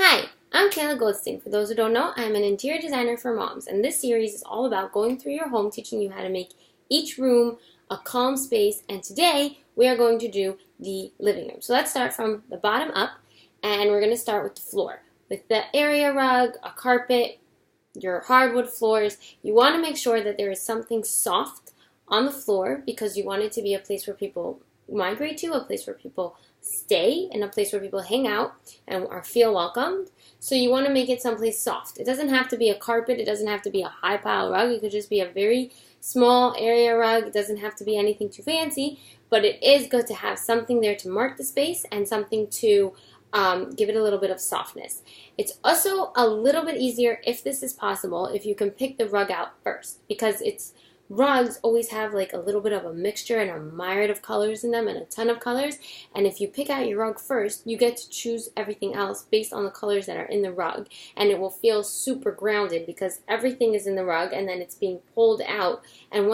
Hi, I'm Kayla Goldstein. For those who don't know, I'm an interior designer for moms, and this series is all about going through your home, teaching you how to make each room a calm space, and today we are going to do the living room. So let's start from the bottom up, and we're going to start with the floor. With the area rug, a carpet, your hardwood floors, you want to make sure that there is something soft on the floor because you want it to be a place where people migrate to, a place where people stay, and a place where people hang out and feel welcomed. So you want to make it someplace soft. It doesn't have to be a carpet. It doesn't have to be a high pile rug. It could just be a very small area rug. It doesn't have to be anything too fancy, but it is good to have something there to mark the space and something to give it a little bit of softness. It's also a little bit easier, if this is possible, if you can pick the rug out first, because rugs always have like a little bit of a mixture and a myriad of colors in them and a ton of colors, and if you pick out your rug first, you get to choose everything else based on the colors that are in the rug, and it will feel super grounded because everything is in the rug and then it's being pulled out, and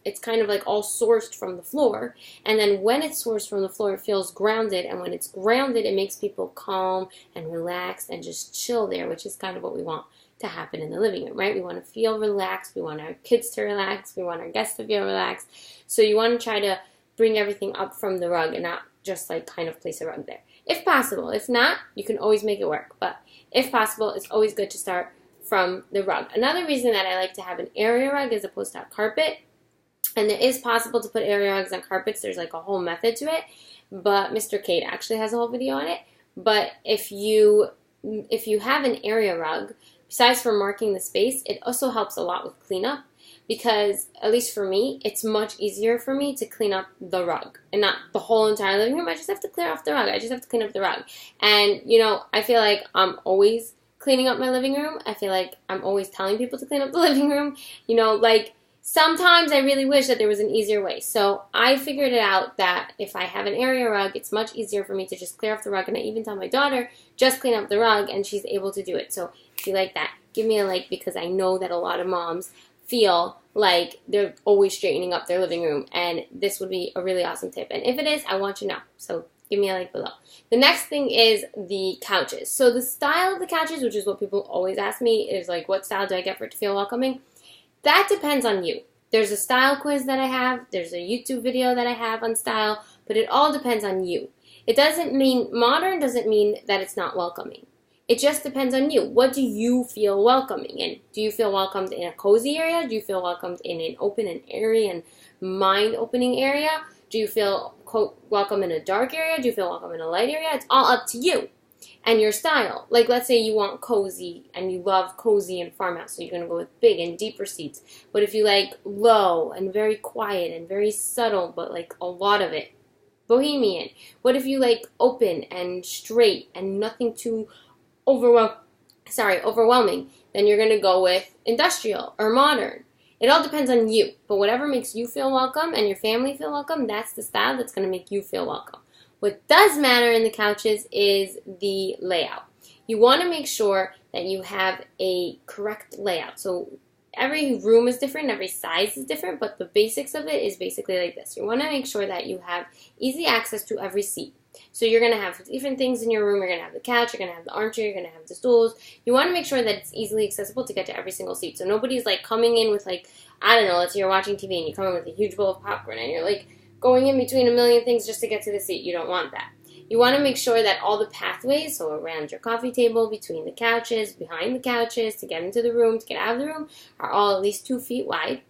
it's kind of like all sourced from the floor, and then when it's sourced from the floor it feels grounded, and when it's grounded it makes people calm and relaxed and just chill there, which is kind of what we want to happen in the living room, right? We want to feel relaxed, we want our kids to relax, we want our guests to feel relaxed, so you want to try to bring everything up from the rug and not just like kind of place a rug there. If possible. If not, you can always make it work, but if possible, it's always good to start from the rug. Another reason that I like to have an area rug as opposed to a carpet, and it is possible to put area rugs on carpets, there's like a whole method to it, but Mr. Kate actually has a whole video on it, but if you have an area rug, besides for marking the space, it also helps a lot with cleanup because, at least for me, it's much easier for me to clean up the rug and not the whole entire living room. I just have to clear off the rug. I just have to clean up the rug. And, I feel like I'm always cleaning up my living room. I feel like I'm always telling people to clean up the living room. Sometimes I really wish that there was an easier way. So I figured it out that if I have an area rug, it's much easier for me to just clear off the rug. And I even tell my daughter, just clean up the rug, and she's able to do it. So if you like that, give me a like, because I know that a lot of moms feel like they're always straightening up their living room. And this would be a really awesome tip. And if it is, I want you to know. So give me a like below. The next thing is the couches. So the style of the couches, which is what people always ask me, is like, what style do I get for it to feel welcoming? That depends on you. There's a style quiz that I have. There's a YouTube video that I have on style. But it all depends on you. Modern doesn't mean that it's not welcoming. It just depends on you. What do you feel welcoming in? Do you feel welcomed in a cozy area? Do you feel welcomed in an open and airy and mind-opening area? Do you feel welcome in a dark area? Do you feel welcome in a light area? It's all up to you and your style. Like, let's say you want cozy and you love cozy and farmhouse, so you're going to go with big and deeper seats. But if you like low and very quiet and very subtle, but like a lot of it, bohemian. What if you like open and straight and nothing too overwhelming? Then you're going to go with industrial or modern. It all depends on you. But whatever makes you feel welcome and your family feel welcome, that's the style that's going to make you feel welcome. What does matter in the couches is the layout. You want to make sure that you have a correct layout. So every room is different, every size is different, but the basics of it is basically like this. You want to make sure that you have easy access to every seat. So you're going to have different things in your room. You're going to have the couch, you're going to have the armchair, you're going to have the stools. You want to make sure that it's easily accessible to get to every single seat. So nobody's like coming in with like, I don't know, let's say you're watching TV and you come in with a huge bowl of popcorn and you're like going in between a million things just to get to the seat. You don't want that. You want to make sure that all the pathways, so around your coffee table, between the couches, behind the couches, to get into the room, to get out of the room, are all at least 2 feet wide.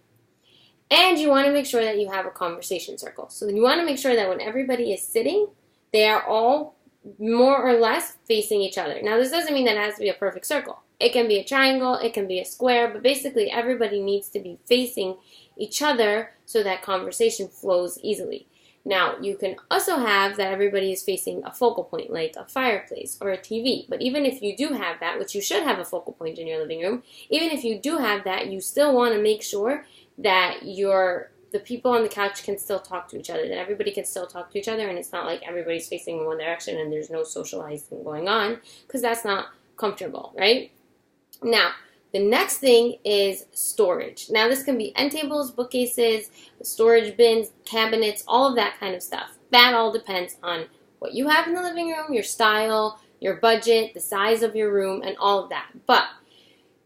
And you want to make sure that you have a conversation circle. So you want to make sure that when everybody is sitting, they are all more or less facing each other. Now, this doesn't mean that it has to be a perfect circle. It can be a triangle, it can be a square, but basically everybody needs to be facing each other so that conversation flows easily. Now, you can also have that everybody is facing a focal point, like a fireplace or a TV. But even if you do have that, which you should have a focal point in your living room, even if you do have that, you still want to make sure that the people on the couch can still talk to each other, that everybody can still talk to each other, and it's not like everybody's facing in one direction and there's no socializing going on, because that's not comfortable, right? Now, the next thing is storage. Now, this can be end tables, bookcases, storage bins, cabinets, all of that kind of stuff. That all depends on what you have in the living room, your style, your budget, the size of your room, and all of that. But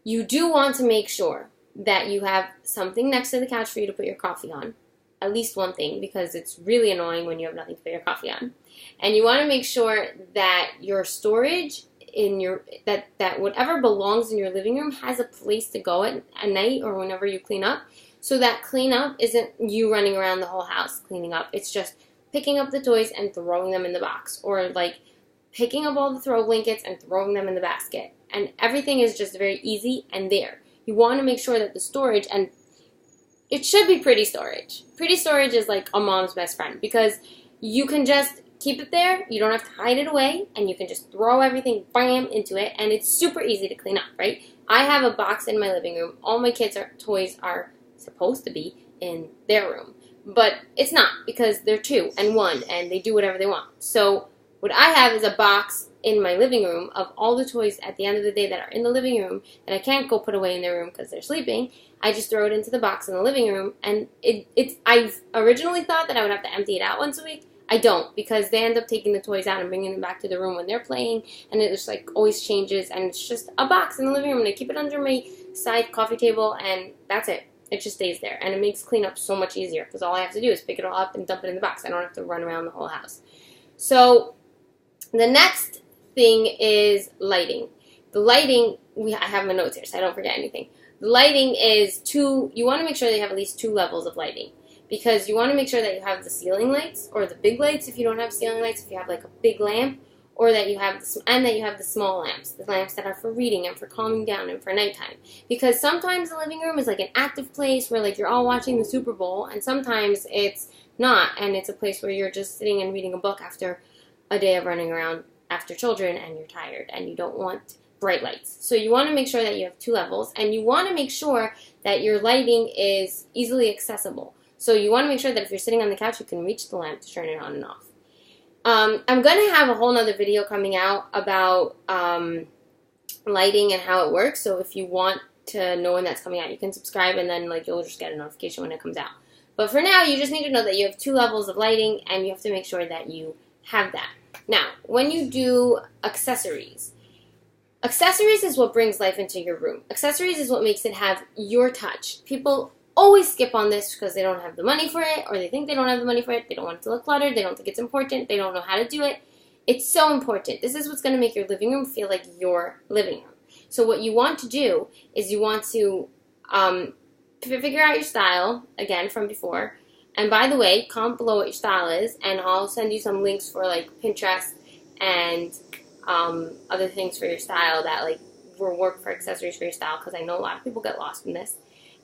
you do want to make sure that you have something next to the couch for you to put your coffee on. At least one thing, because it's really annoying when you have nothing to put your coffee on. And you want to make sure that your storage in your that whatever belongs in your living room has a place to go at night or whenever you clean up. So that cleanup isn't you running around the whole house cleaning up. It's just picking up the toys and throwing them in the box, or like picking up all the throw blankets and throwing them in the basket. And everything is just very easy and there. You want to make sure that the storage, and it should be pretty storage. Pretty storage is like a mom's best friend, because you can just keep it there. You don't have to hide it away, and you can just throw everything, bam, into it, and it's super easy to clean up, right? I have a box in my living room. All my kids' toys are supposed to be in their room, but it's not, because they're 2 and 1, and they do whatever they want. So what I have is a box in my living room of all the toys at the end of the day that are in the living room that I can't go put away in their room because they're sleeping. I just throw it into the box in the living room, and I've originally thought that I would have to empty it out once a week. I don't, because they end up taking the toys out and bringing them back to the room when they're playing, and it just like always changes, and it's just a box in the living room, and I keep it under my side coffee table, and that's it. It just stays there, and it makes cleanup so much easier, because all I have to do is pick it all up and dump it in the box. I don't have to run around the whole house. So the next thing is lighting. The lighting, I have my notes here so I don't forget anything. The lighting is you want to make sure that you have at least 2 levels of lighting, because you want to make sure that you have the ceiling lights, or the big lights if you don't have ceiling lights, if you have like a big lamp, or that you have the small lamps, the lamps that are for reading and for calming down and for nighttime. Because sometimes the living room is like an active place where like you're all watching the Super Bowl, and sometimes it's not, and it's a place where you're just sitting and reading a book after a day of running around after children, and you're tired and you don't want bright lights. So you want to make sure that you have 2 levels, and you want to make sure that your lighting is easily accessible. So you want to make sure that if you're sitting on the couch, you can reach the lamp to turn it on and off. I'm going to have a whole nother video coming out about lighting and how it works. So if you want to know when that's coming out, you can subscribe, and then like you'll just get a notification when it comes out. But for now, you just need to know that you have 2 levels of lighting, and you have to make sure that you have that. Now, when you do accessories is what brings life into your room. Accessories is what makes it have your touch. People always skip on this because they don't have the money for it, or they think they don't have the money for it. They don't want it to look cluttered. They don't think it's important. They don't know how to do it. It's so important. This is what's going to make your living room feel like your living room. So what you want to do is you want to figure out your style, again, from before. And by the way, comment below what your style is, and I'll send you some links for like Pinterest and other things for your style that like will work for accessories for your style, because I know a lot of people get lost in this.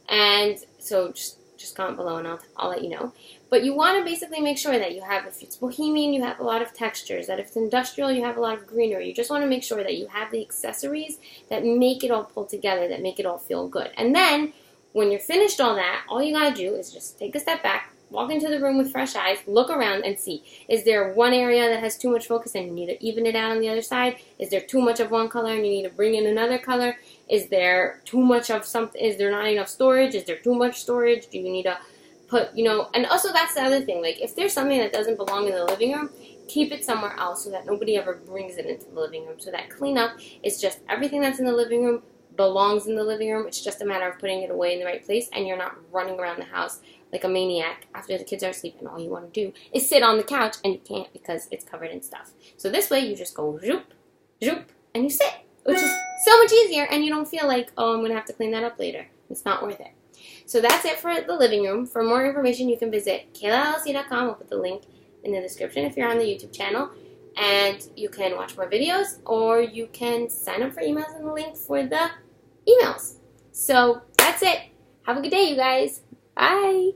And so just comment below, and I'll let you know. But you want to basically make sure that you have, if it's bohemian, you have a lot of textures, that if it's industrial, you have a lot of greenery. You just want to make sure that you have the accessories that make it all pull together, that make it all feel good. And then when you're finished all that, all you got to do is just take a step back, walk into the room with fresh eyes, look around and see, is there one area that has too much focus and you need to even it out on the other side? Is there too much of one color and you need to bring in another color? Is there too much of something? Is there not enough storage? Is there too much storage? Do you need to put, and also that's the other thing, like if there's something that doesn't belong in the living room, keep it somewhere else so that nobody ever brings it into the living room. So that cleanup is just everything that's in the living room belongs in the living room. It's just a matter of putting it away in the right place, and you're not running around the house like a maniac after the kids are asleep, and all you want to do is sit on the couch, and you can't because it's covered in stuff. So this way you just go zoop, zoop, and you sit, which is so much easier, and you don't feel like, oh, I'm going to have to clean that up later. It's not worth it. So that's it for the living room. For more information, you can visit KaylaLLC.com. I'll put the link in the description if you're on the YouTube channel. And you can watch more videos, or you can sign up for emails in the link for the emails. So that's it. Have a good day, you guys. Bye.